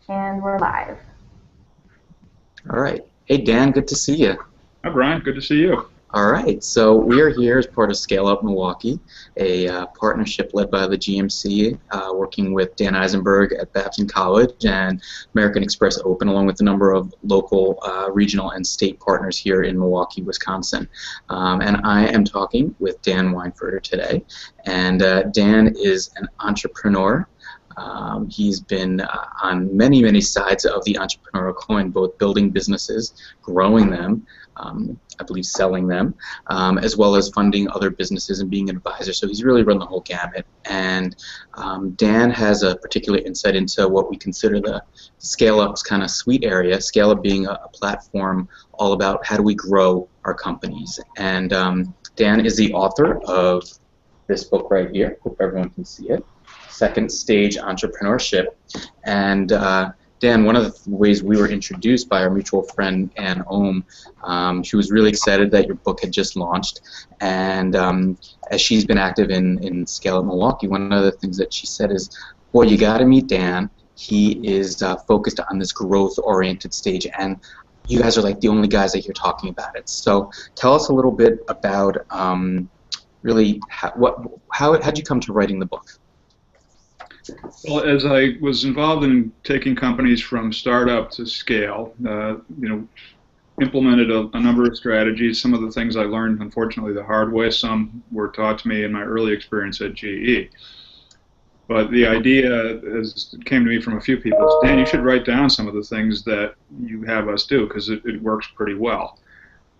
And we're live. All right. Hey, Dan, good to see you. Hi, Brian. Good to see you. All right. So we are here as part of Scale Up Milwaukee, a partnership led by the GMC, working with Dan Eisenberg at Babson College and American Express Open, along with a number of local, regional, and state partners here in Milwaukee, Wisconsin. And I am talking with Dan Weinfurter today. And Dan is an entrepreneur. He's been on many, many sides of the entrepreneurial coin, both building businesses, growing them, I believe selling them, as well as funding other businesses and being an advisor. So he's really run the whole gamut. And Dan has a particular insight into what we consider the scale-up's kind of sweet area, scale-up being a platform all about how do we grow our companies. And Dan is the author of this book right here. Hope everyone can see it. Second Stage Entrepreneurship. And Dan, one of the ways we were introduced by our mutual friend Ann Ohm, she was really excited that your book had just launched. And as she's been active in Scale Up Milwaukee, one of the things that she said is, boy, you got to meet Dan. He is focused on this growth-oriented stage, and you guys are like the only guys that you're talking about it. So tell us a little bit about really how'd you come to writing the book? Well, as I was involved in taking companies from startup to scale, implemented a number of strategies. Some of the things I learned, unfortunately, the hard way. Some were taught to me in my early experience at GE. But the idea came to me from a few people. Is, Dan, you should write down some of the things that you have us do because it works pretty well.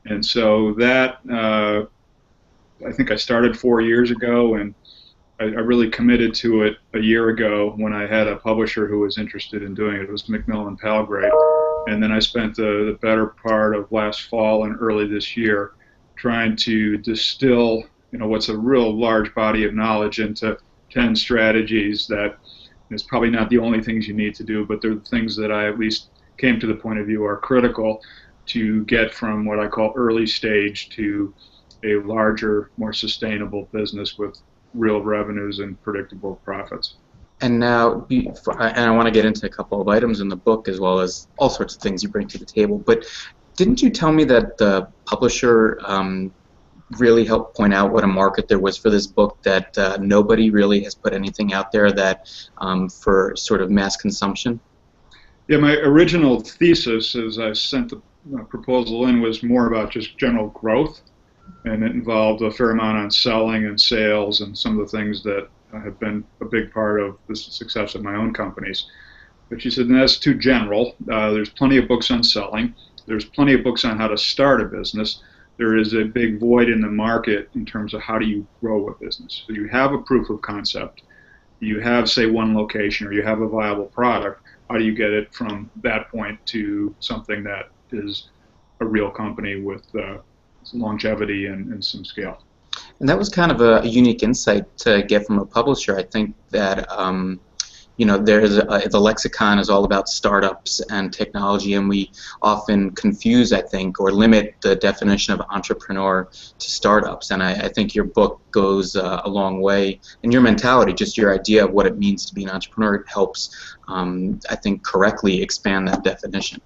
And so that, I think I started 4 years ago, and I really committed to it a year ago when I had a publisher who was interested in doing it. It was Macmillan Palgrave. And then I spent the better part of last fall and early this year trying to distill, what's a real large body of knowledge into 10 strategies that is probably not the only things you need to do, but they're the things that I at least came to the point of view are critical to get from what I call early stage to a larger, more sustainable business with real revenues and predictable profits. And now, and I want to get into a couple of items in the book as well as all sorts of things you bring to the table, but didn't you tell me that the publisher really helped point out what a market there was for this book, that nobody really has put anything out there that for sort of mass consumption? Yeah, my original thesis as I sent the proposal in was more about just general growth, and it involved a fair amount on selling and sales and some of the things that have been a big part of the success of my own companies. But she said, that's too general. There's plenty of books on selling. There's plenty of books on how to start a business. There is a big void in the market in terms of how do you grow a business. So you have a proof of concept. You have, say, one location, or you have a viable product. How do you get it from that point to something that is a real company with longevity and some scale? And that was kind of a unique insight to get from a publisher. I think that the lexicon is all about startups and technology, and we often confuse, I think, or limit the definition of entrepreneur to startups. And I think your book goes a long way, and your mentality, just your idea of what it means to be an entrepreneur, it helps, I think, correctly expand that definition.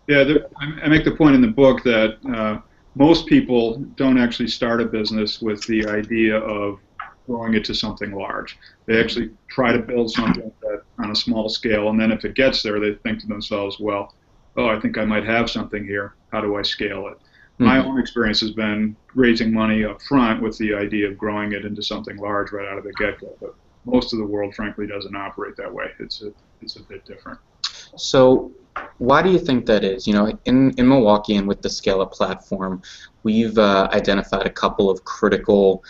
Yeah, I make the point in the book that most people don't actually start a business with the idea of growing it to something large. They actually try to build something that on a small scale, and then if it gets there, they think to themselves, well, I think I might have something here. How do I scale it? Mm-hmm. My own experience has been raising money up front with the idea of growing it into something large right out of the get-go. But most of the world, frankly, doesn't operate that way. It's a bit different. So why do you think that is? In Milwaukee and with the Scale Up platform, we've identified a couple of critical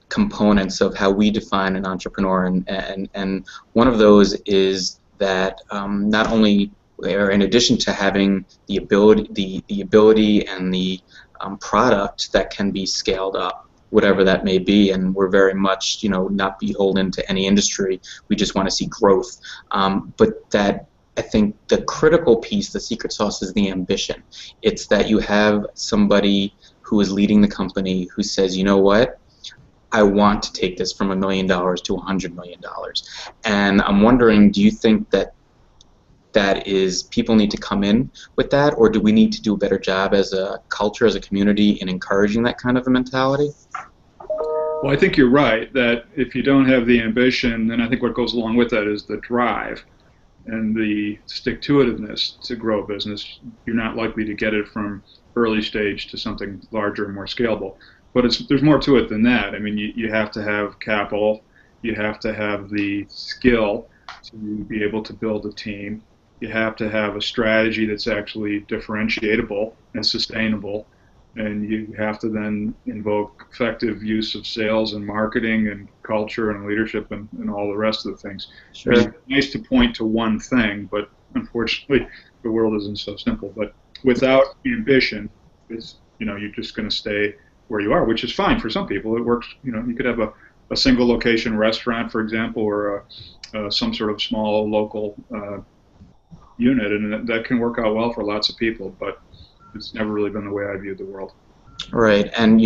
components of how we define an entrepreneur, and one of those is that not only, or in addition to having the ability and the product that can be scaled up, whatever that may be, and we're very much not beholden to any industry. We just want to see growth, but that I think the critical piece, the secret sauce, is the ambition. It's that you have somebody who is leading the company who says, you know what, I want to take this from $1 million to $100 million. And I'm wondering, do you think that that is people need to come in with that, or do we need to do a better job as a culture, as a community, in encouraging that kind of a mentality? Well, I think you're right that if you don't have the ambition, then I think what goes along with that is the drive and the stick-to-itiveness to grow a business. You're not likely to get it from early stage to something larger and more scalable. But there's more to it than that. I mean, you have to have capital, you have to have the skill to be able to build a team, you have to have a strategy that's actually differentiatable and sustainable, and you have to then invoke effective use of sales and marketing and culture and leadership and all the rest of the things. Sure. I mean, it's nice to point to one thing, but unfortunately the world isn't so simple. But without ambition, you're just going to stay where you are, which is fine for some people. It works. You could have a single location restaurant, for example, or some sort of small local unit, and that can work out well for lots of people, but it's never really been the way I viewed the world. Right, and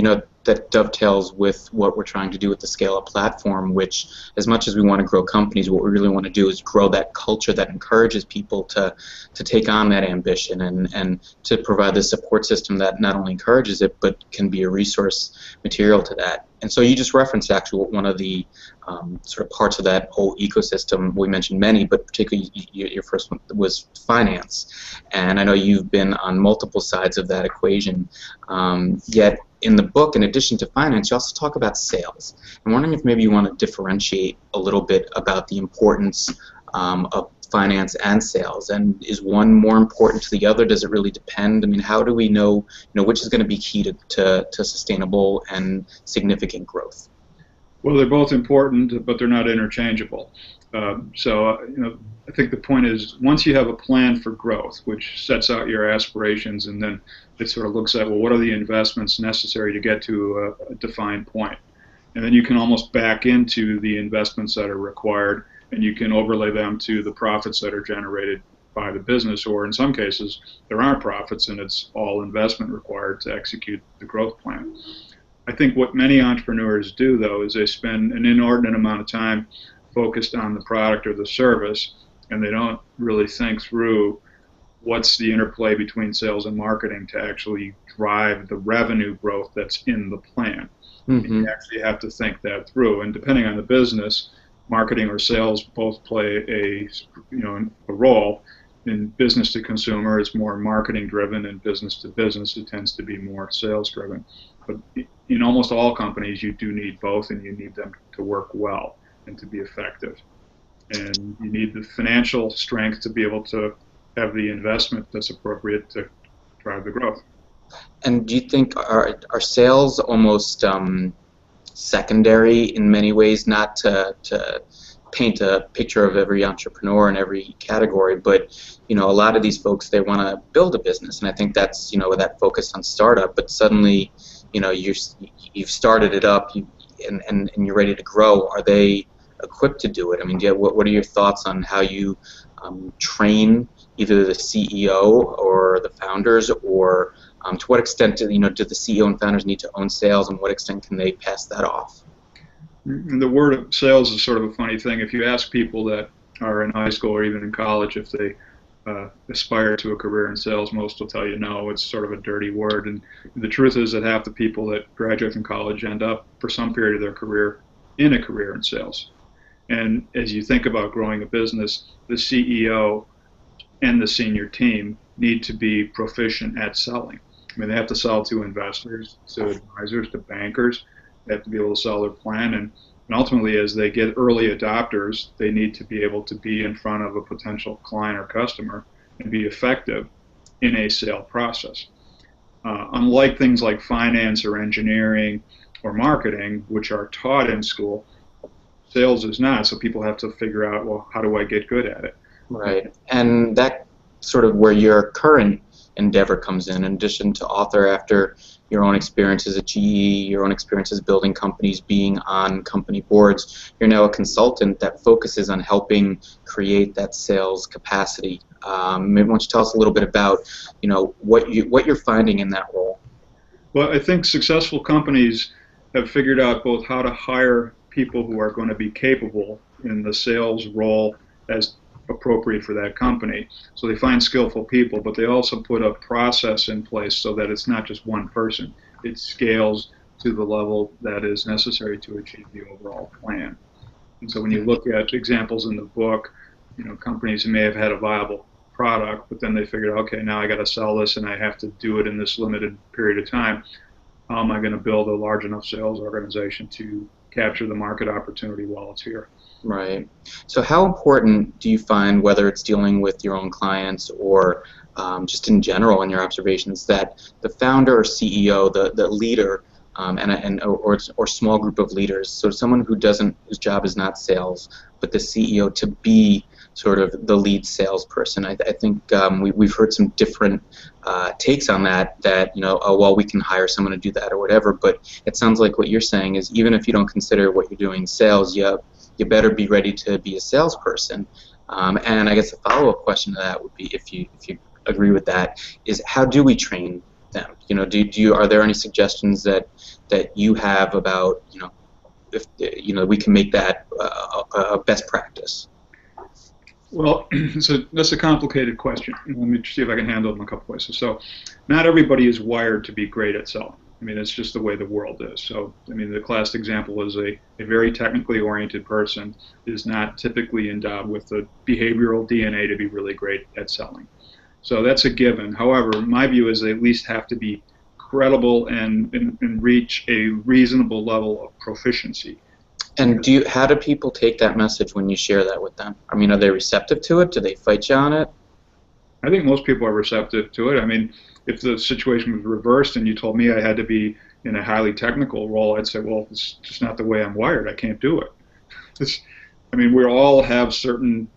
that dovetails with what we're trying to do with the Scale Up platform, which, as much as we want to grow companies, what we really want to do is grow that culture that encourages people to take on that ambition and to provide the support system that not only encourages it, but can be a resource material to that. And so you just referenced actually one of the sort of parts of that whole ecosystem. We mentioned many, but particularly your first one was finance. And I know you've been on multiple sides of that equation. Yet in the book, in addition to finance, you also talk about sales. I'm wondering if maybe you want to differentiate a little bit about the importance of finance and sales, and is one more important to the other? Does it really depend? I mean, how do we know, which is going to be key to sustainable and significant growth? Well, they're both important, but they're not interchangeable. I think the point is, once you have a plan for growth, which sets out your aspirations, and then it sort of looks at, well, what are the investments necessary to get to a defined point? And then you can almost back into the investments that are required, and you can overlay them to the profits that are generated by the business, or in some cases, there aren't profits and it's all investment required to execute the growth plan. I think what many entrepreneurs do, though, is they spend an inordinate amount of time focused on the product or the service, and they don't really think through what's the interplay between sales and marketing to actually drive the revenue growth that's in the plan. Mm-hmm. You actually have to think that through, and depending on the business, marketing or sales both play a role. In business to consumer, it's more marketing driven, and business to business, it tends to be more sales driven. But in almost all companies, you do need both, and you need them to work well and to be effective. And you need the financial strength to be able to have the investment that's appropriate to drive the growth. And do you think are sales almost secondary in many ways, not to paint a picture of every entrepreneur in every category, but a lot of these folks, they want to build a business, and I think that's that focus on startup, but suddenly you've started it up and you're ready to grow. Are they equipped to do it? I mean, what are your thoughts on how you train either the CEO or the founders, or to what extent do the CEO and founders need to own sales, and what extent can they pass that off? The word of sales is sort of a funny thing. If you ask people that are in high school or even in college if they aspire to a career in sales, most will tell you no, it's sort of a dirty word. And the truth is that half the people that graduate from college end up, for some period of their career, in a career in sales. And as you think about growing a business, the CEO and the senior team need to be proficient at selling. I mean, they have to sell to investors, to advisors, to bankers. They have to be able to sell their plan, and ultimately, as they get early adopters, they need to be able to be in front of a potential client or customer and be effective in a sale process. Unlike things like finance or engineering or marketing, which are taught in school, sales is not, so people have to figure out, well, how do I get good at it? Right, and that sort of where your current endeavor comes in addition to author, after your own experiences at GE, your own experiences building companies, being on company boards, you're now a consultant that focuses on helping create that sales capacity. Maybe why don't you tell us a little bit about what you're finding in that role? Well, I think successful companies have figured out both how to hire people who are going to be capable in the sales role as appropriate for that company. So they find skillful people, but they also put a process in place so that it's not just one person. It scales to the level that is necessary to achieve the overall plan. And so when you look at examples in the book, companies who may have had a viable product, but then they figured, okay, now I got to sell this and I have to do it in this limited period of time. How am I going to build a large enough sales organization to capture the market opportunity while it's here? Right. So how important do you find, whether it's dealing with your own clients or just in general in your observations, that the founder or CEO, the leader, or small group of leaders, so someone whose job is not sales, but the CEO to be sort of the lead salesperson? I think we've heard some different takes on that, oh, well, we can hire someone to do that or whatever, but it sounds like what you're saying is even if you don't consider what you're doing sales, you better be ready to be a salesperson. And I guess a follow-up question to that would be, if you agree with that, is how do we train them? Are there any suggestions that you have about if we can make that a best practice? Well, so that's a complicated question. Let me see if I can handle it in a couple places. So not everybody is wired to be great at selling. I mean, it's just the way the world is. So, I mean, the classic example is a very technically oriented person is not typically endowed with the behavioral DNA to be really great at selling. So that's a given. However, my view is they at least have to be credible and reach a reasonable level of proficiency. And how do people take that message when you share that with them? I mean, are they receptive to it? Do they fight you on it? I think most people are receptive to it. I mean, if the situation was reversed and you told me I had to be in a highly technical role, I'd say, well, it's just not the way I'm wired. I can't do it. We all have certain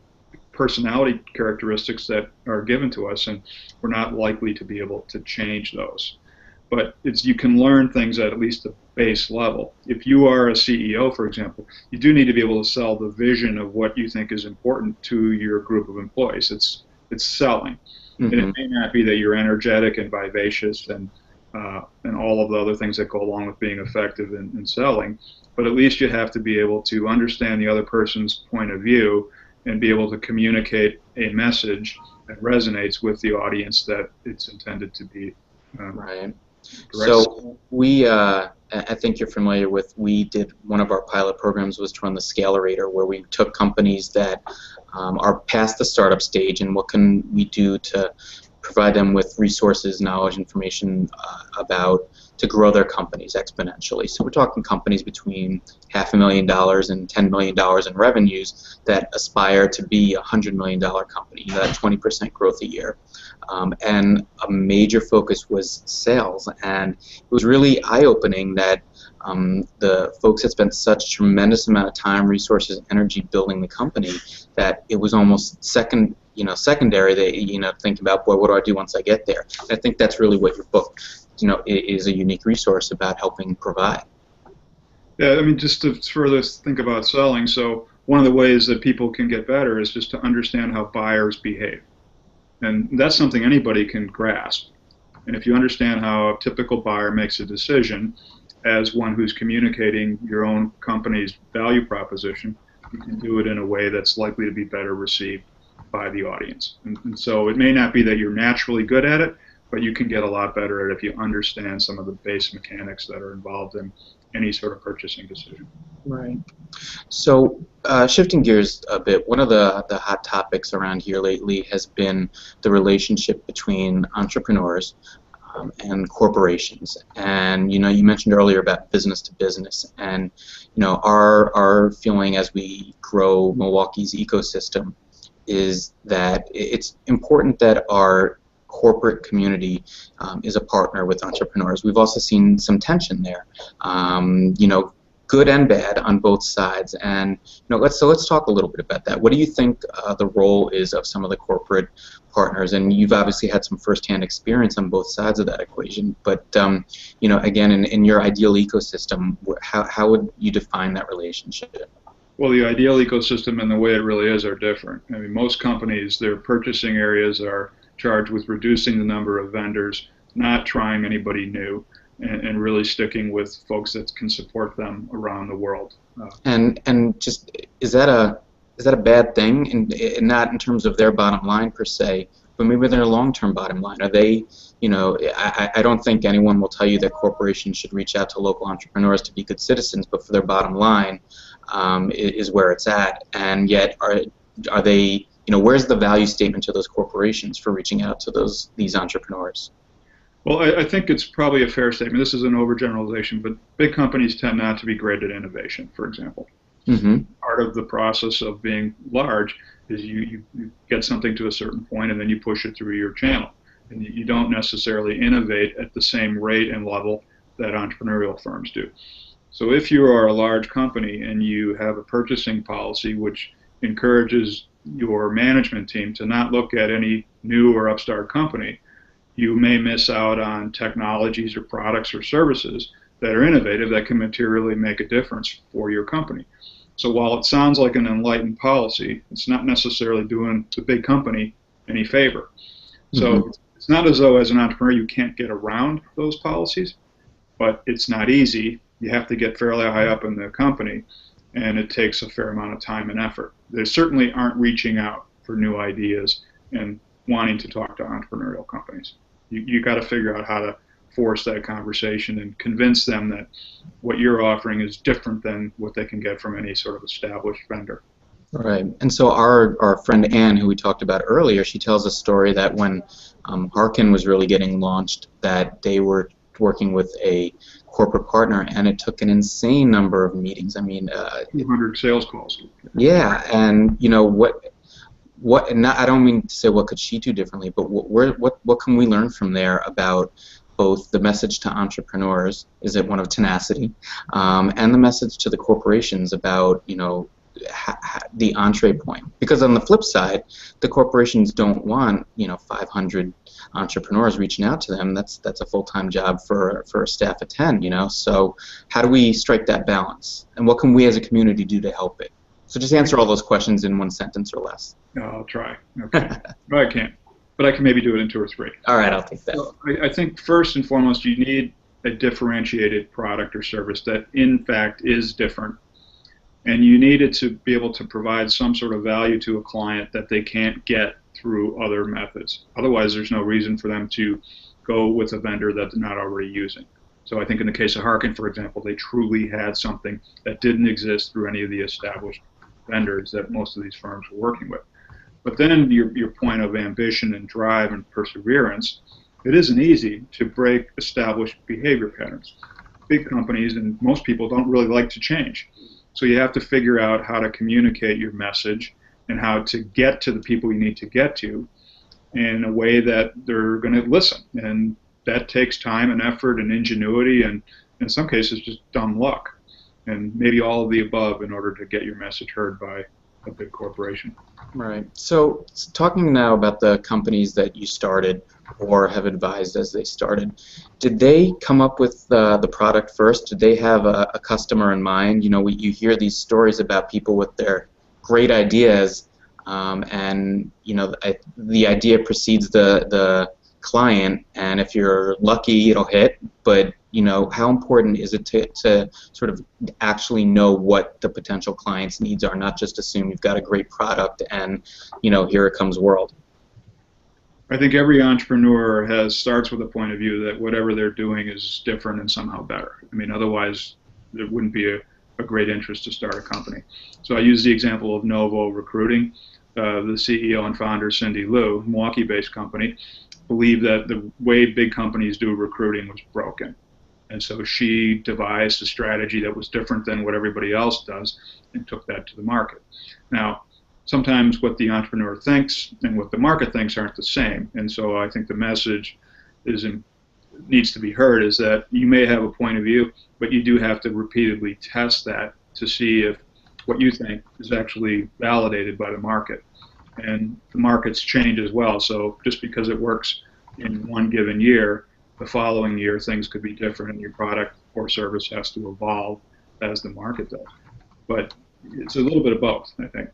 personality characteristics that are given to us, and we're not likely to be able to change those. But you can learn things at least a base level. If you are a CEO, for example, you do need to be able to sell the vision of what you think is important to your group of employees. It's selling. Mm-hmm. And it may not be that you're energetic and vivacious and all of the other things that go along with being effective in selling, but at least you have to be able to understand the other person's point of view and be able to communicate a message that resonates with the audience that it's intended to be. Right. So I think you're familiar with, we did one of our pilot programs was to run the Scalerator, where we took companies that are past the startup stage and what can we do to provide them with resources, knowledge, information to grow their companies exponentially. So we're talking companies between $500,000 and $10 million in revenues that aspire to be a $100 million company, that 20% growth a year. And a major focus was sales, and it was really eye-opening that the folks had spent such tremendous amount of time, resources, energy building the company that it was almost secondary. They think about, boy, what do I do once I get there? And I think that's really what your book, is a unique resource about helping provide. Yeah, just to further think about selling. So one of the ways that people can get better is just to understand how buyers behave. And that's something anybody can grasp. And if you understand how a typical buyer makes a decision as one who's communicating your own company's value proposition, you can do it in a way that's likely to be better received by the audience. And so it may not be that you're naturally good at it, but you can get a lot better at it if you understand some of the base mechanics that are involved in any sort of purchasing decision. Right. So shifting gears a bit, one of the hot topics around here lately has been the relationship between entrepreneurs and corporations. And you mentioned earlier about business to business, and our feeling as we grow Milwaukee's ecosystem is that it's important that our corporate community is a partner with entrepreneurs. We've also seen some tension there, good and bad on both sides. And let's talk a little bit about that. What do you think the role is of some of the corporate partners? And you've obviously had some firsthand experience on both sides of that equation. But again, in your ideal ecosystem, how would you define that relationship? Well, the ideal ecosystem and the way it really is are different. Most companies, their purchasing areas are charged with reducing the number of vendors, not trying anybody new, and really sticking with folks that can support them around the world. And just, is that is that a bad thing? And not in terms of their bottom line per se, but maybe their long-term bottom line. Are they, I don't think anyone will tell you that corporations should reach out to local entrepreneurs to be good citizens, but for their bottom line is where it's at. And yet, are they, where's the value statement to those corporations for reaching out to these entrepreneurs? Well, I think it's probably a fair statement. This is an overgeneralization, but big companies tend not to be great at innovation, for example. Mm-hmm. Part of the process of being large is you get something to a certain point and then you push it through your channel. And you don't necessarily innovate at the same rate and level that entrepreneurial firms do. So if you are a large company and you have a purchasing policy which encourages your management team to not look at any new or upstart company, you may miss out on technologies or products or services that are innovative that can materially make a difference for your company. So while it sounds like an enlightened policy, it's not necessarily doing the big company any favor. So it's not as though as an entrepreneur you can't get around those policies, but it's not easy. You have to get fairly high up in the company, and it takes a fair amount of time and effort. They certainly aren't reaching out for new ideas and wanting to talk to entrepreneurial companies. You got to figure out how to force that conversation and convince them that what you're offering is different than what they can get from any sort of established vendor. Right. And so our friend Ann, who we talked about earlier, she tells a story that when Harkin was really getting launched, that they were working with a corporate partner, and it took an insane number of meetings. I mean, 200 sales calls. Yeah, and what? And I don't mean to say what could she do differently, but what can we learn from there about both the message to entrepreneurs, is it one of tenacity, and the message to the corporations about the entree point? Because on the flip side, the corporations don't want 500 entrepreneurs reaching out to them. That's a full-time job for a staff of 10. So how do we strike that balance, and what can we as a community do to help it? So just answer all those questions in one sentence or less. No, I'll try. Okay. No, I can't, but I can maybe do it in 2 or 3. All right, I'll take that. So I think first and foremost, you need a differentiated product or service that in fact is different. And you need it to be able to provide some sort of value to a client that they can't get through other methods. Otherwise, there's no reason for them to go with a vendor that they're not already using. So I think in the case of Harkin, for example, they truly had something that didn't exist through any of the established vendors that most of these firms were working with. But then your point of ambition and drive and perseverance, it isn't easy to break established behavior patterns. Big companies and most people don't really like to change. So you have to figure out how to communicate your message and how to get to the people you need to get to in a way that they're going to listen. And that takes time and effort and ingenuity and in some cases just dumb luck. And maybe all of the above in order to get your message heard by a big corporation. Right. So talking now about the companies that you started or have advised as they started, did they come up with the product first? Did they have a customer in mind? You hear these stories about people with their great ideas, and the idea precedes the client, and if you're lucky, it'll hit. But how important is it to sort of actually know what the potential client's needs are, not just assume you've got a great product and here it comes world? I think every entrepreneur starts with a point of view that whatever they're doing is different and somehow better. I mean, otherwise there wouldn't be a great interest to start a company. So I use the example of Novo Recruiting. The CEO and founder, Cindy Lou, a Milwaukee-based company, believed that the way big companies do recruiting was broken. And so she devised a strategy that was different than what everybody else does and took that to the market. Now, sometimes what the entrepreneur thinks and what the market thinks aren't the same. And so I think the message needs to be heard is that you may have a point of view, but you do have to repeatedly test that to see if what you think is actually validated by the market. And the markets change as well. So just because it works in one given year, the following year things could be different and your product or service has to evolve as the market does. But it's a little bit of both, I think.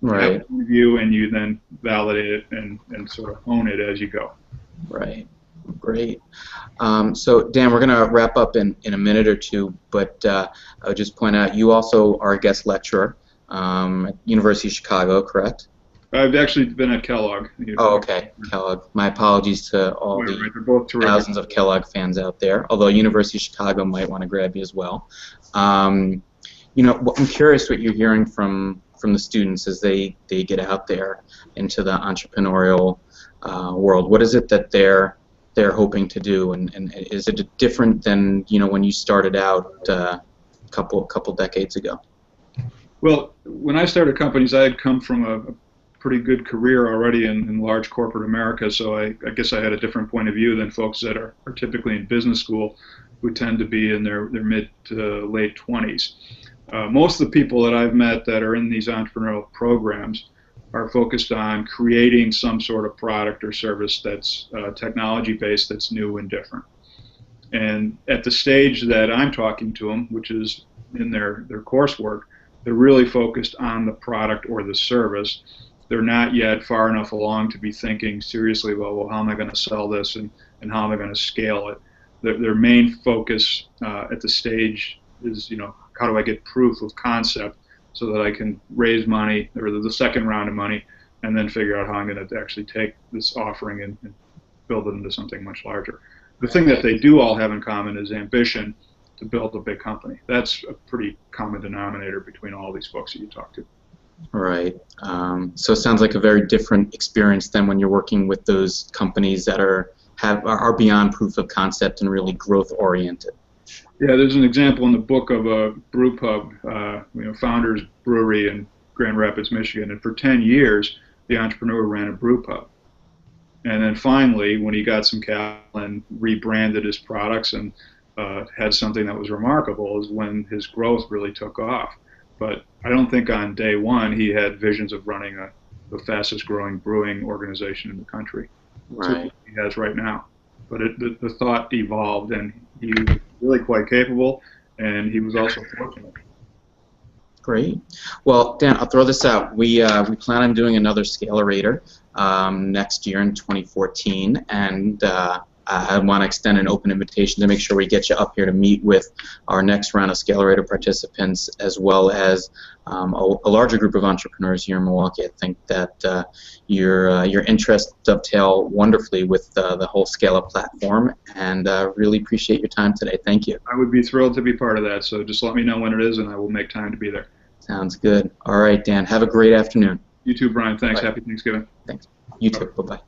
Right. You have a review and you then validate it and sort of own it as you go. Right. Great. So Dan, we're going to wrap up in a minute or two, but I would just point out you also are a guest lecturer at University of Chicago, correct? I've actually been at Kellogg. Oh, okay, Kellogg. My apologies to all Right, the they're both terrific. thousands of Kellogg fans out there, although University of Chicago might want to grab you as well. I'm curious what you're hearing from the students as they get out there into the entrepreneurial world. What is it that they're hoping to do, and is it different than when you started out a couple decades ago? Well, when I started companies, I had come from a pretty good career already in large corporate America, so I guess I had a different point of view than folks that are typically in business school, who tend to be in their mid to late 20s. Most of the people that I've met that are in these entrepreneurial programs are focused on creating some sort of product or service that's technology-based, that's new and different. And at the stage that I'm talking to them, which is in their coursework, they're really focused on the product or the service. They're not yet far enough along to be thinking seriously about, well, how am I going to sell this and how am I going to scale it? Their main focus at the stage is, how do I get proof of concept so that I can raise money, or the second round of money, and then figure out how I'm going to actually take this offering and build it into something much larger. The thing that they do all have in common is ambition to build a big company. That's a pretty common denominator between all these folks that you talk to. Right. So it sounds like a very different experience than when you're working with those companies that are beyond proof of concept and really growth oriented. Yeah, there's an example in the book of a brew pub, Founders Brewery in Grand Rapids, Michigan, and for 10 years the entrepreneur ran a brew pub. And then finally, when he got some capital and rebranded his products and had something that was remarkable, is when his growth really took off. But I don't think on day one he had visions of running the fastest growing brewing organization in the country. Right. He has right now. But the thought evolved, and he was really quite capable, and he was also fortunate. Great. Well, Dan, I'll throw this out. We plan on doing another Scalerator next year in 2014, and I want to extend an open invitation to make sure we get you up here to meet with our next round of Scalerator participants, as well as a larger group of entrepreneurs here in Milwaukee. I think that your interests dovetail wonderfully with the whole Scale Up platform, and really appreciate your time today. Thank you. I would be thrilled to be part of that, so just let me know when it is, and I will make time to be there. Sounds good. All right, Dan. Have a great afternoon. You too, Brian. Thanks. Bye. Happy Thanksgiving. Thanks. You too. Bye-bye.